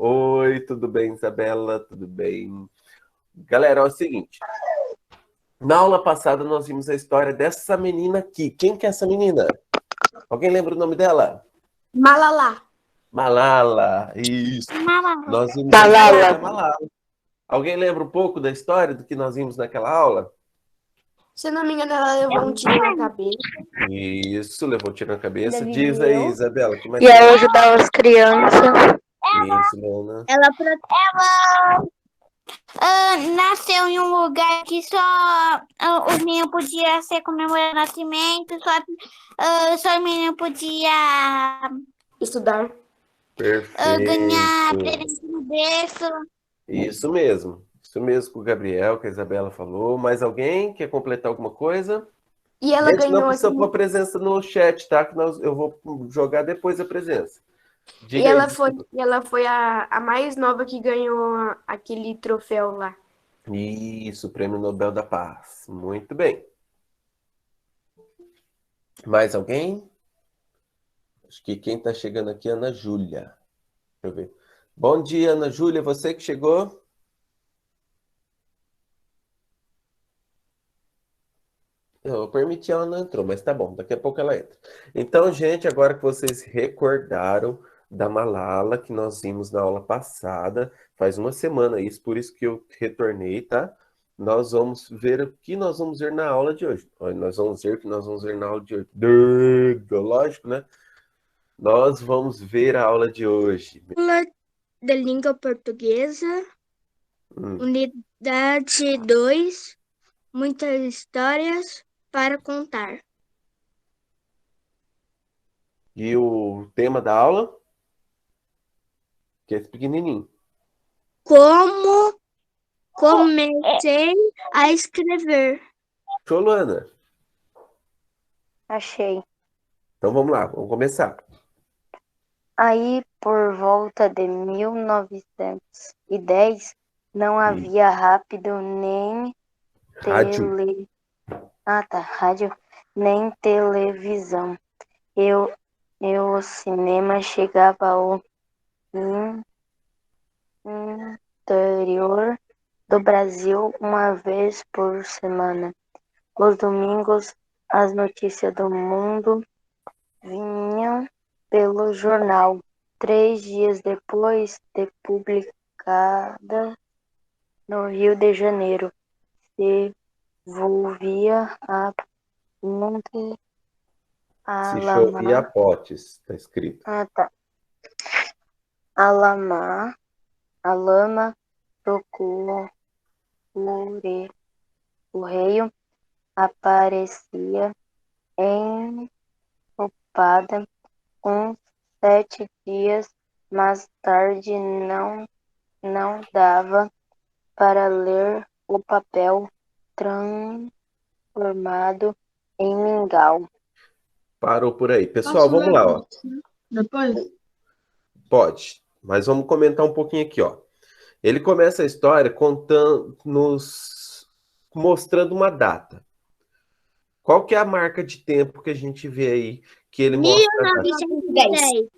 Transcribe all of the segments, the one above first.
Oi, tudo bem, Isabela? Tudo bem? Galera, é o seguinte. Na aula passada nós vimos a história dessa menina aqui. Quem que é essa menina? Alguém lembra o nome dela? Malala. Malala. Isso. Malala. Nós vimos a história da Malala. Alguém lembra um pouco da história do que nós vimos naquela aula? Se eu não me engano, ela levou um tiro na cabeça. Isso, levou um tiro na cabeça. Ainda Diz aí, viveu. Isabela, que mais E tem? ela ajudava as crianças. Isso, Leona. Ela nasceu em um lugar que só os meninos podiam ser comemorar nascimento, só os meninos podiam Estudar. ganhar Perfeito. presente no berço. Isso mesmo. Isso mesmo que o Gabriel, que a Isabela falou. Mais alguém quer completar alguma coisa? E ela Gente, não ganhou precisa aqui. pôr presença no chat, tá? Que eu vou jogar depois a presença. E Diga aí. ela foi a mais nova que ganhou aquele troféu lá. Isso, Prêmio Nobel da Paz. Muito bem. Mais alguém? Acho que quem está chegando aqui é a Ana Júlia. Deixa eu ver. Bom dia, Ana Júlia. Você que chegou? Eu permiti, ela não entrou, mas tá bom, daqui a pouco ela entra. Então, gente, agora que vocês recordaram da Malala, que nós vimos na aula passada, faz uma semana isso, por isso que eu retornei, tá? Nós vamos ver o que nós vamos ver na aula de hoje. Olha, nós vamos ver o que nós vamos ver na aula de hoje. Lógico, né? Nós vamos ver a aula de hoje. Aula da língua portuguesa, unidade 2, muitas histórias para contar. E o tema da aula? Que é esse pequenininho. Como comecei a escrever. Show, Luana. Achei. Então vamos lá, vamos começar. Aí, por volta de 1910, não havia rápido nem Rádio. rádio, nem televisão. O cinema chegava ao interior do Brasil uma vez por semana. Os domingos, as notícias do mundo vinham pelo jornal. 3 dias depois de publicada no Rio de Janeiro, se volvia a Monte Se chovia a Alamar. potes, tá escrito. Alama procure o rei aparecia ocupada. Uns 7 dias mais tarde não dava para ler o papel transformado em mingau. Parou por aí. Pessoal, vamos lá, ó. Depois? Pode, mas vamos comentar um pouquinho aqui, ó. Ele começa a história mostrando uma data. Qual que é a marca de tempo que a gente vê aí que ele mostra a data? 1910.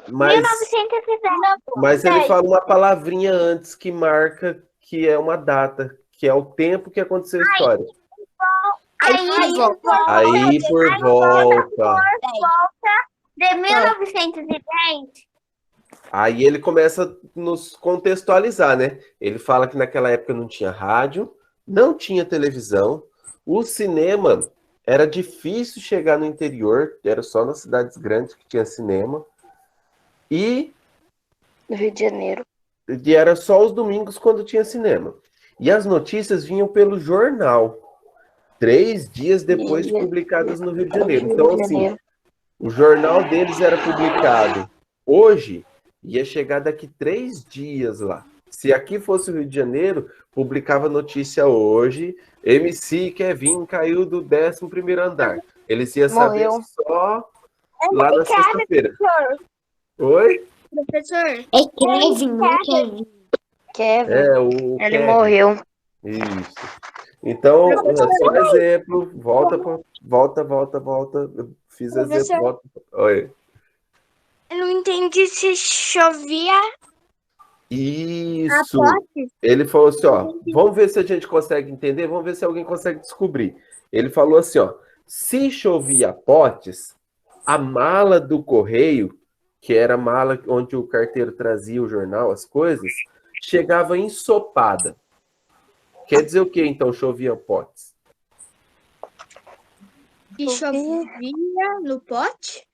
1910. Mas ele fala uma palavrinha antes que marca que é uma data, que é o tempo que aconteceu a história. Aí por volta De 1910. Aí ele começa a nos contextualizar, né? Ele fala que naquela época não tinha rádio, não tinha televisão, o cinema era difícil chegar no interior, era só nas cidades grandes que tinha cinema, e No Rio de Janeiro. era só os domingos quando tinha cinema. E as notícias vinham pelo jornal, 3 dias depois de publicadas no Rio de Janeiro. Então, assim, o jornal deles era publicado hoje, ia chegar daqui 3 dias lá. Se aqui fosse o Rio de Janeiro, publicava notícia hoje, MC Kevin caiu do 11º andar. Eles iam saber só lá na sexta-feira. Oi? Professor, É Kevin, não é Kevin. Kevin, o ele Kevin. morreu. Isso. Então, é só exemplo. Volta. Eu fiz exemplo. Volta. Oi. Eu não entendi se chovia a Isso. potes. Ele falou assim, ó, vamos ver se a gente consegue entender, vamos ver se alguém consegue descobrir. Ele falou assim, ó, se chovia potes, a mala do correio, que era a mala onde o carteiro trazia o jornal, as coisas, chegava ensopada. Quer dizer o que, então, chovia potes? E chovia no pote?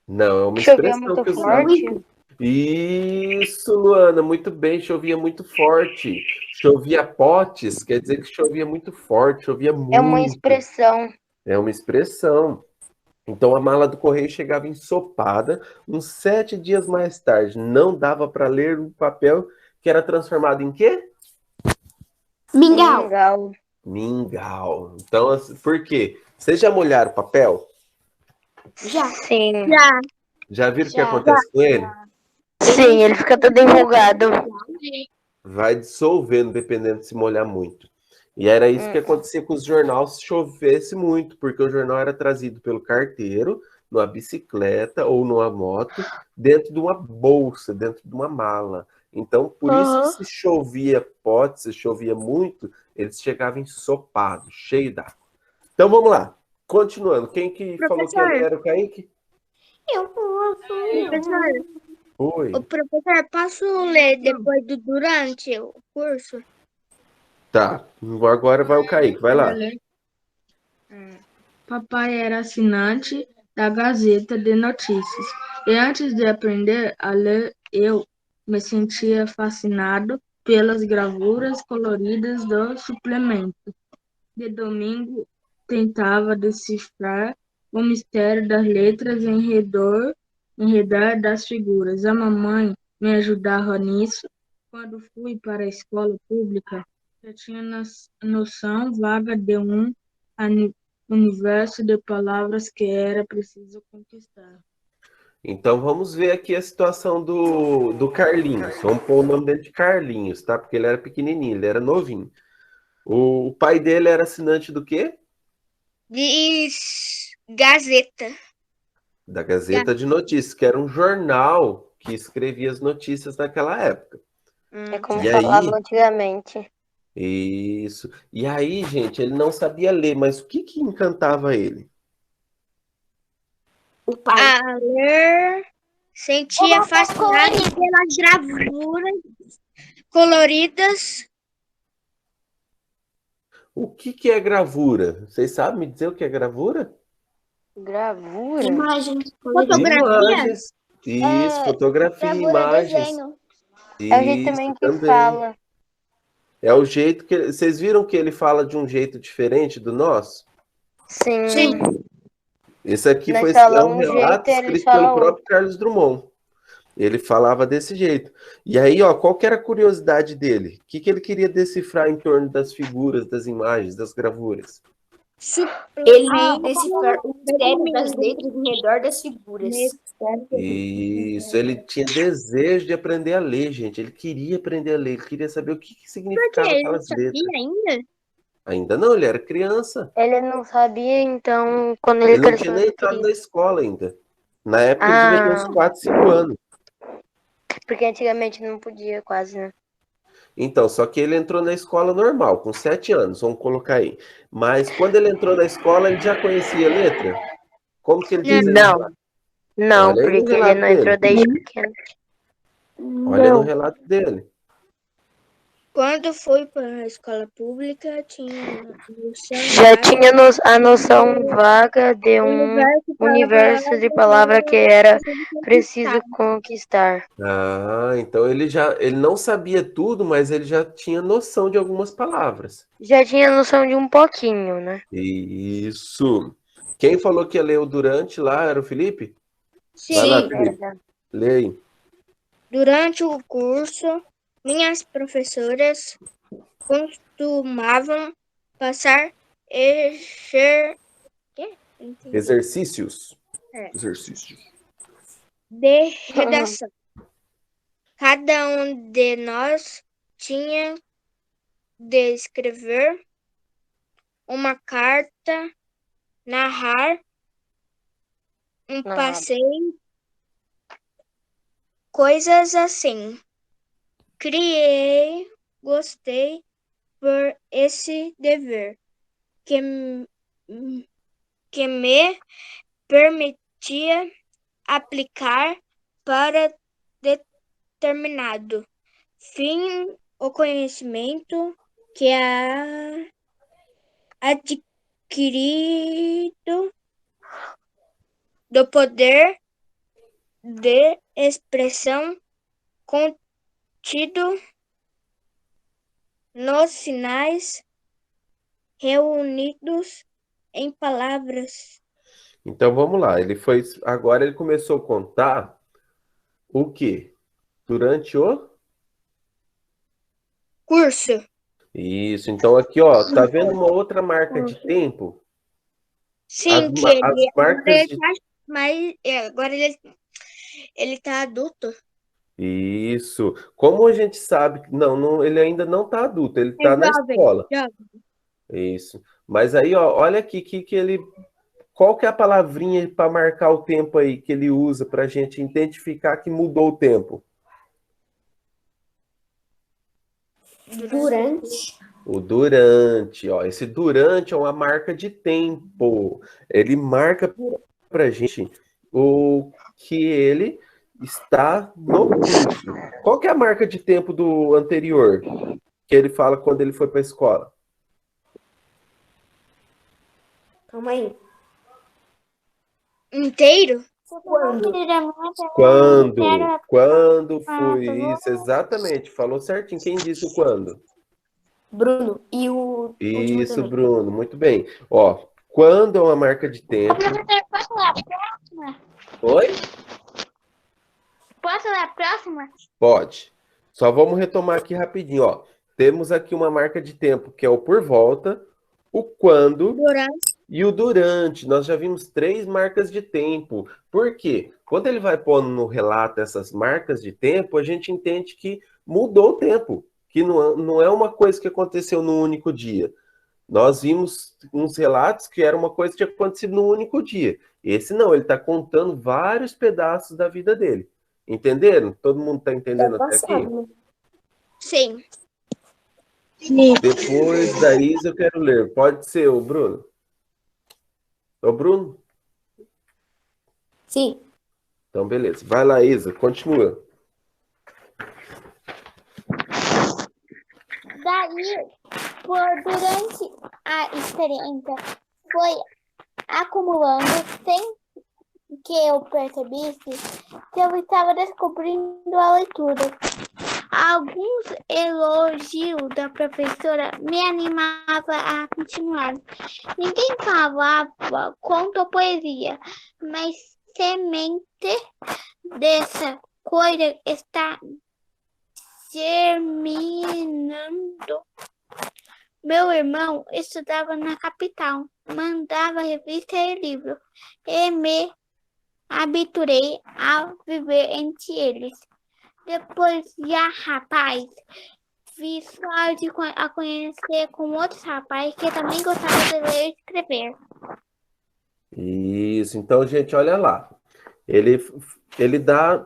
Não, é uma Chovia expressão muito que usava. forte. Isso, Luana, muito bem, chovia muito forte. Chovia potes, quer dizer que chovia muito forte, chovia muito. É uma expressão. É uma expressão. Então a mala do correio chegava ensopada, uns 7 dias mais tarde. Não dava para ler o papel que era transformado em quê? Mingau. Mingau. Mingau. Então, assim, por quê? Vocês já molharam o papel? Já. Sim. Já. Já viram o que Já. acontece com ele? Sim, ele fica todo enrugado. Vai dissolvendo, dependendo de se molhar muito. E era isso que acontecia com os jornais se chovesse muito, porque o jornal era trazido pelo carteiro, numa bicicleta ou numa moto, dentro de uma bolsa, dentro de uma mala. Então, por isso que se chovia pote, se chovia muito, eles chegavam ensopados, cheio d'água. Então, vamos lá. Continuando. Quem que falou que Professor. era o Kaique? Eu posso. Professor, Oi. o professor, posso ler depois do durante o curso? Tá. Agora vai o Kaique. Vai lá. Papai era assinante da Gazeta de Notícias. E antes de aprender a ler, eu me sentia fascinado pelas gravuras coloridas do suplemento. De domingo, tentava decifrar o mistério das letras enredar das figuras. A mamãe me ajudava nisso. Quando fui para a escola pública, eu tinha noção vaga de um universo de palavras que era preciso conquistar. Então vamos ver aqui a situação do Carlinhos. Vamos pôr o nome dele de Carlinhos, tá? Porque ele era pequenininho, ele era novinho. O pai dele era assinante do quê? Diz Gazeta. Da Gazeta de Notícias, que era um jornal que escrevia as notícias naquela época. É como E falavam aí, antigamente. isso. E aí, gente, ele não sabia ler, mas o que que encantava ele? O pai. A ler, sentia fascinado pelas gravuras coloridas. O que que é gravura? Vocês sabem me dizer o que é gravura? Gravura? Imagens. Fotografia? Imagens. Isso, É, fotografia, imagens. É o jeito Isso também que também. fala. É o jeito que... Vocês viram que ele fala de um jeito diferente do nosso? Sim. Sim. Esse aqui Nós foi falamos um um relato jeito, eles escrito pelo falam próprio Carlos Drummond. Ele falava desse jeito. E aí, ó, qual que era a curiosidade dele? O que que ele queria decifrar em torno das figuras, das imagens, das gravuras? Ele decifrar o mistério das letras em redor das figuras. Isso, ele tinha desejo de aprender a ler, gente. Ele queria aprender a ler, ele queria saber o que que significava Ele não aquelas letras. sabia ainda? Ainda não, ele era criança. Ele não sabia, então, quando ele Ele não cresceu, tinha nem ele entrado queria. na escola ainda. Na época ele devia ter uns 4, 5 anos. Porque antigamente não podia quase, né? Então, só que ele entrou na escola normal, com 7 anos, vamos colocar aí. Mas quando ele entrou na escola, ele já conhecia a letra? Como que ele desenhava? Não. Não, Olha aí no porque ele relato não entrou dele. desde pequeno. Olha no relato dele. Quando fui para a escola pública, tinha Já tinha a noção vaga de um universo de palavra que era preciso conquistar. Ah, então ele não sabia tudo, mas ele já tinha noção de algumas palavras. Já tinha noção de um pouquinho, né? Isso. Quem falou que ia ler o durante lá era o Felipe? Vai lá, Sim. Felipe. Lê aí. Durante o curso, minhas professoras costumavam passar Exercícios. É. Exercícios. de redação. Cada um de nós tinha de escrever uma carta, narrar um Narrar. passeio coisas assim. Gostei por esse dever que me permitia aplicar para determinado fim o conhecimento que adquirido do poder de expressão contido nos sinais reunidos em palavras. Então vamos lá. Agora ele começou a contar o quê? Durante o Curso. Isso. Então aqui, ó, tá vendo uma outra marca de tempo? Sim, que As ele marcas de... agora ele tá adulto. Isso. Como a gente sabe, não, ele ainda não tá adulto, ele tá na escola. Jovem. Isso. Mas aí, ó, olha aqui que ele... Qual que é a palavrinha para marcar o tempo aí que ele usa para a gente identificar que mudou o tempo? Durante. O durante, ó. Esse durante é uma marca de tempo. Ele marca para a gente o que ele está no curso. Qual que é a marca de tempo do anterior? Que ele fala quando ele foi para a escola? Calma aí. Inteiro? Quando foi isso? Exatamente. Falou certinho. Quem disse o quando? Bruno. E o último Isso, também. Bruno. Muito bem. Ó, quando é uma marca de tempo... Posso ler a próxima? Oi? Posso ler a próxima? Pode. Só vamos retomar aqui rapidinho, ó. Temos aqui uma marca de tempo que é o por volta, o quando Durante. e o durante. Nós já vimos 3 marcas de tempo. Por quê? Quando ele vai pondo no relato essas marcas de tempo, a gente entende que mudou o tempo, que não é uma coisa que aconteceu num único dia. Nós vimos uns relatos que era uma coisa que tinha acontecido num único dia. Esse não, ele está contando vários pedaços da vida dele. Entenderam? Todo mundo está entendendo até aqui? Sim. Depois da Isa eu quero ler. Pode ser o Bruno? O Bruno? Sim. Então, beleza. Vai lá, Isa. Continua. Daí, durante a experiência, foi acumulando sem que eu percebesse que eu estava descobrindo a leitura. Alguns elogios da professora me animavam a continuar. Ninguém falava conto ou poesia, mas semente dessa coisa está germinando. Meu irmão estudava na capital, mandava revista e livro, e me habituei a viver entre eles. Depois, já rapaz, fiz sorte a conhecer com outros rapazes que também gostavam de ler e escrever. Isso. Então, gente, olha lá. Ele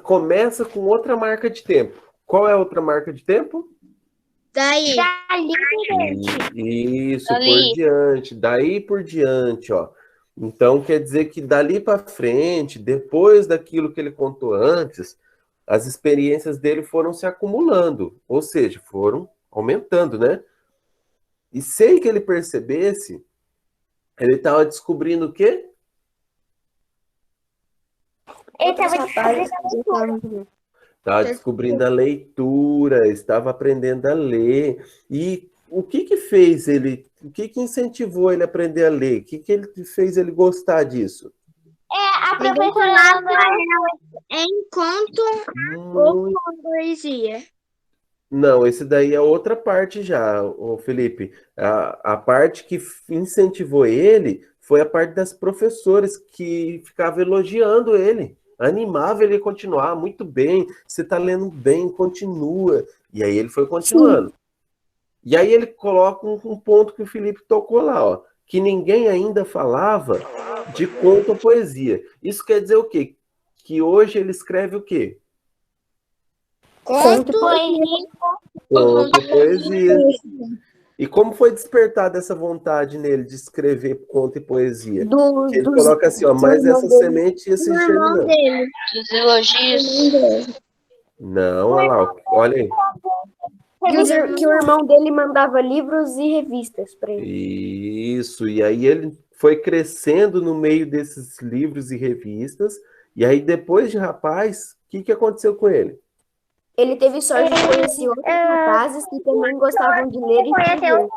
começa com outra marca de tempo. Qual é a outra marca de tempo? Daí. Dali por diante. Isso, por diante. Daí por diante, ó. Então, quer dizer que dali para frente, depois daquilo que ele contou antes, as experiências dele foram se acumulando, ou seja, foram aumentando, né? E sem que ele percebesse, ele estava descobrindo o quê? Ele estava descobrindo. Estava descobrindo a leitura, estava aprendendo a ler. E o que fez ele, o que incentivou ele a aprender a ler? O que ele fez ele gostar disso? A professora Enquanto ou poesia. Não, esse daí é outra parte já, o Felipe. A parte que incentivou ele foi a parte das professoras que ficavam elogiando ele, animava ele a continuar, muito bem, você está lendo bem, continua. E aí ele foi continuando. Sim. E aí ele coloca um ponto que o Felipe tocou lá, ó, que ninguém ainda falava de conto ou poesia. Isso quer dizer o quê? Que hoje ele escreve o quê? Conto e Poesia. Conto e poesia. E como foi despertada essa vontade nele de escrever conto e poesia? Que ele coloca assim, ó, mas essa semente ia se O irmão germinando. dele. Dos elogios. Não, olha lá, olha aí. que o irmão dele mandava livros e revistas para ele. Isso, e aí ele foi crescendo no meio desses livros e revistas, e aí depois de rapaz, o que aconteceu com ele? Ele teve sorte de conhecer outros rapazes que também gostavam de ler e escrever.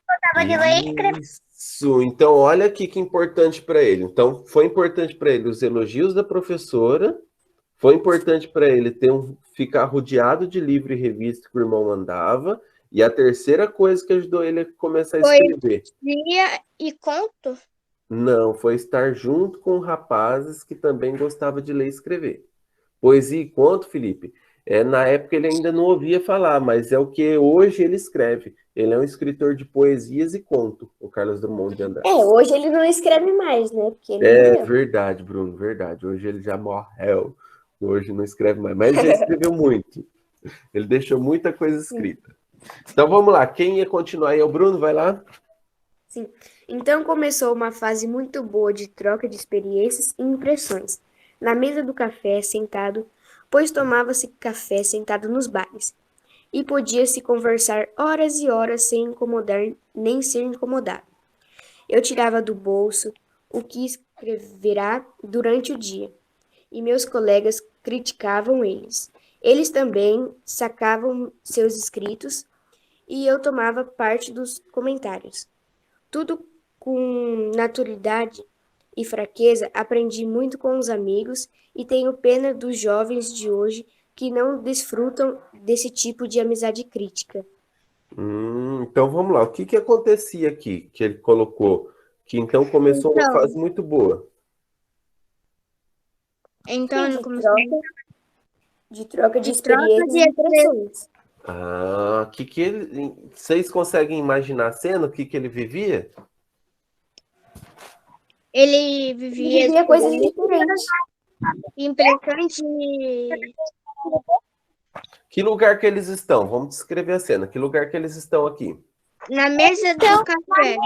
Gostava de ler e escrever. Isso, então olha aqui que importante para ele. Então foi importante para ele os elogios da professora, foi importante para ele ficar rodeado de livro e revista que o irmão mandava, e a terceira coisa que ajudou ele a começar a escrever. Poesia e conto? Não, foi estar junto com rapazes que também gostavam de ler e escrever. Poesia e conto, Felipe, na época ele ainda não ouvia falar, mas é o que hoje ele escreve. Ele é um escritor de poesias e conto, o Carlos Drummond de Andrade. Hoje ele não escreve mais, né? Porque ele morreu. Verdade, Bruno, verdade. Hoje ele já morreu. Hoje não escreve mais, mas já escreveu muito. Ele deixou muita coisa escrita. Então vamos lá, quem ia continuar aí é o Bruno, vai lá. Sim. Então começou uma fase muito boa de troca de experiências e impressões. Na mesa do café, sentado, pois tomava-se café sentado nos bares. E podia-se conversar horas e horas sem incomodar nem ser incomodado. Eu tirava do bolso o que escreverá durante o dia, e meus colegas criticavam eles. Eles também sacavam seus escritos, e eu tomava parte dos comentários. Tudo com naturalidade e fraqueza, aprendi muito com os amigos e tenho pena dos jovens de hoje que não desfrutam desse tipo de amizade crítica. Então vamos lá, o que acontecia aqui que ele colocou? Que então começou uma fase muito boa. Então ele começou De troca de De troca experiências de e impressões. Vocês conseguem imaginar a cena, o que ele vivia? Ele Ele vivia vivia coisas diferentes. impressões Que lugar que eles estão? Vamos descrever a cena. Que lugar que eles estão aqui? na mesa do café.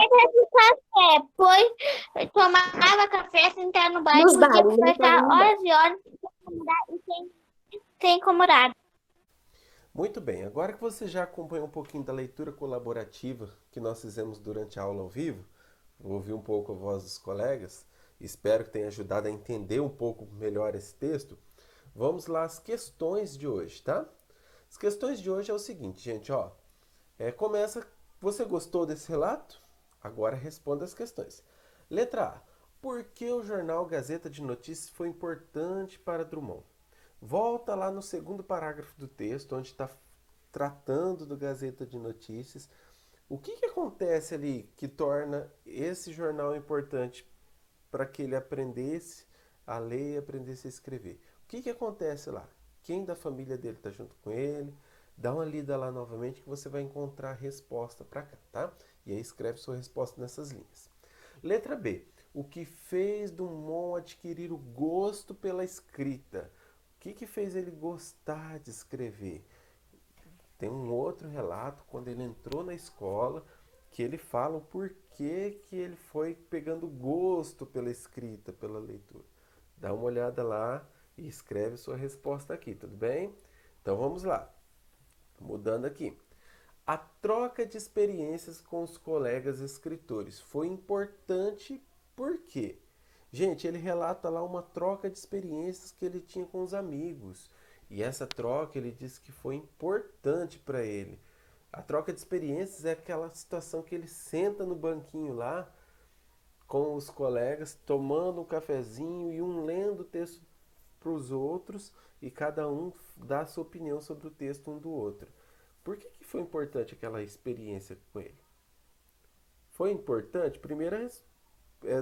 Pois tomava café, sentar no bar e Nos podia bares, né? conversar horas e horas sem incomodar. Muito bem, agora que você já acompanhou um pouquinho da leitura colaborativa que nós fizemos durante a aula ao vivo, ouvi um pouco a voz dos colegas, espero que tenha ajudado a entender um pouco melhor esse texto. Vamos lá às questões de hoje, tá? As questões de hoje é o seguinte, gente, ó. Começa, você gostou desse relato? Agora responda as questões. Letra A. Por que o jornal Gazeta de Notícias foi importante para Drummond? Volta lá no segundo parágrafo do texto, onde está tratando do Gazeta de Notícias. O que acontece ali que torna esse jornal importante para que ele aprendesse a ler e aprendesse a escrever? O que acontece lá? Quem da família dele está junto com ele? Dá uma lida lá novamente que você vai encontrar a resposta para cá, tá? E aí escreve sua resposta nessas linhas. Letra B. O que fez Drummond adquirir o gosto pela escrita? O que fez ele gostar de escrever? Tem um outro relato, quando ele entrou na escola, que ele fala o porquê que ele foi pegando gosto pela escrita, pela leitura. Dá uma olhada lá e escreve sua resposta aqui, tudo bem? Então vamos lá. Mudando aqui. A troca de experiências com os colegas escritores foi importante por quê? Gente, ele relata lá uma troca de experiências que ele tinha com os amigos. E essa troca ele disse que foi importante para ele. A troca de experiências é aquela situação que ele senta no banquinho lá com os colegas, tomando um cafezinho e um lendo o texto para os outros e cada um dá a sua opinião sobre o texto um do outro. Por que foi importante aquela experiência com ele? Foi importante?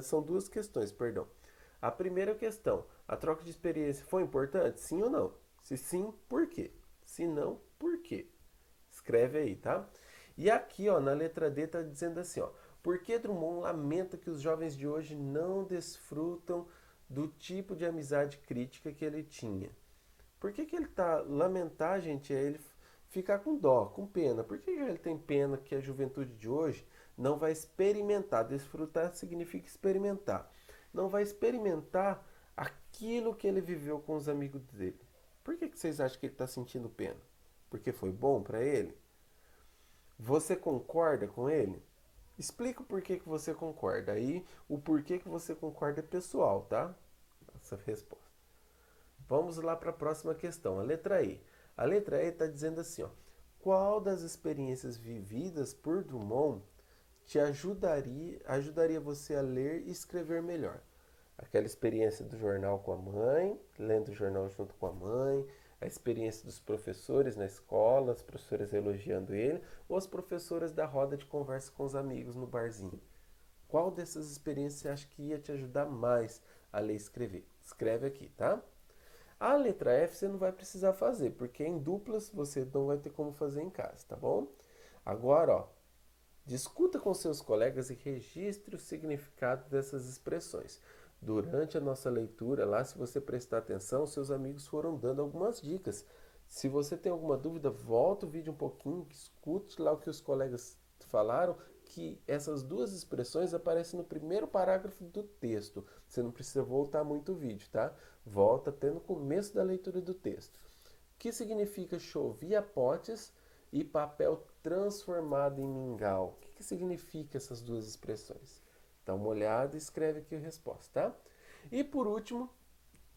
São duas questões, perdão. A primeira questão, a troca de experiência foi importante? Sim ou não? Se sim, por quê? Se não, por quê? Escreve aí, tá? E aqui, ó, na letra D tá dizendo assim, ó. Por que Drummond lamenta que os jovens de hoje não desfrutam do tipo de amizade crítica que ele tinha? Por que que ele tá lamentar, gente, é ele ficar com dó, com pena? Por que que ele tem pena que a juventude de hoje não vai experimentar? Desfrutar significa experimentar. Não vai experimentar aquilo que ele viveu com os amigos dele. Por que que vocês acham que ele está sentindo pena? Porque foi bom para ele? Você concorda com ele? Explica o porquê que você concorda. Aí o porquê que você concorda é pessoal, tá? Essa resposta. Vamos lá para a próxima questão, a letra E. A letra E está dizendo assim, ó. Qual das experiências vividas por Drummond te ajudaria você a ler e escrever melhor? Aquela experiência do jornal com a mãe, lendo o jornal junto com a mãe, a experiência dos professores na escola, as professoras elogiando ele, ou as professoras da roda de conversa com os amigos no barzinho. Qual dessas experiências você acha que ia te ajudar mais a ler e escrever? Escreve aqui, tá? A letra F você não vai precisar fazer, porque em duplas você não vai ter como fazer em casa, tá bom? Agora, ó, discuta com seus colegas e registre o significado dessas expressões. Durante a nossa leitura lá, se você prestar atenção, seus amigos foram dando algumas dicas. Se você tem alguma dúvida, volta o vídeo um pouquinho, escute lá o que os colegas falaram, que essas duas expressões aparecem no primeiro parágrafo do texto. Você não precisa voltar muito o vídeo, tá? Volta até no começo da leitura do texto. O que significa chovia potes e papel transformado em mingau? O que significa essas duas expressões? Dá uma olhada e escreve aqui a resposta, tá? E por último,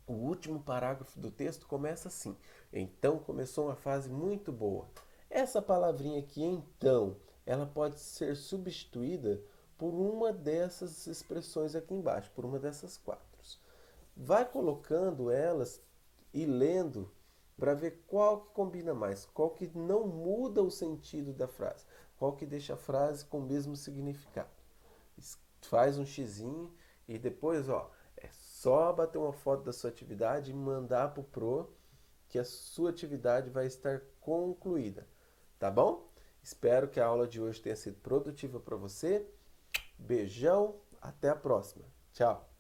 o último parágrafo do texto começa assim. Então começou uma fase muito boa. Essa palavrinha aqui, então, ela pode ser substituída por uma dessas expressões aqui embaixo, por uma dessas quatro. Vai colocando elas e lendo para ver qual que combina mais, qual que não muda o sentido da frase, qual que deixa a frase com o mesmo significado. Faz um xizinho e depois, ó, é só bater uma foto da sua atividade e mandar pro Pro que a sua atividade vai estar concluída, tá bom? Espero que a aula de hoje tenha sido produtiva para você. Beijão, até a próxima. Tchau.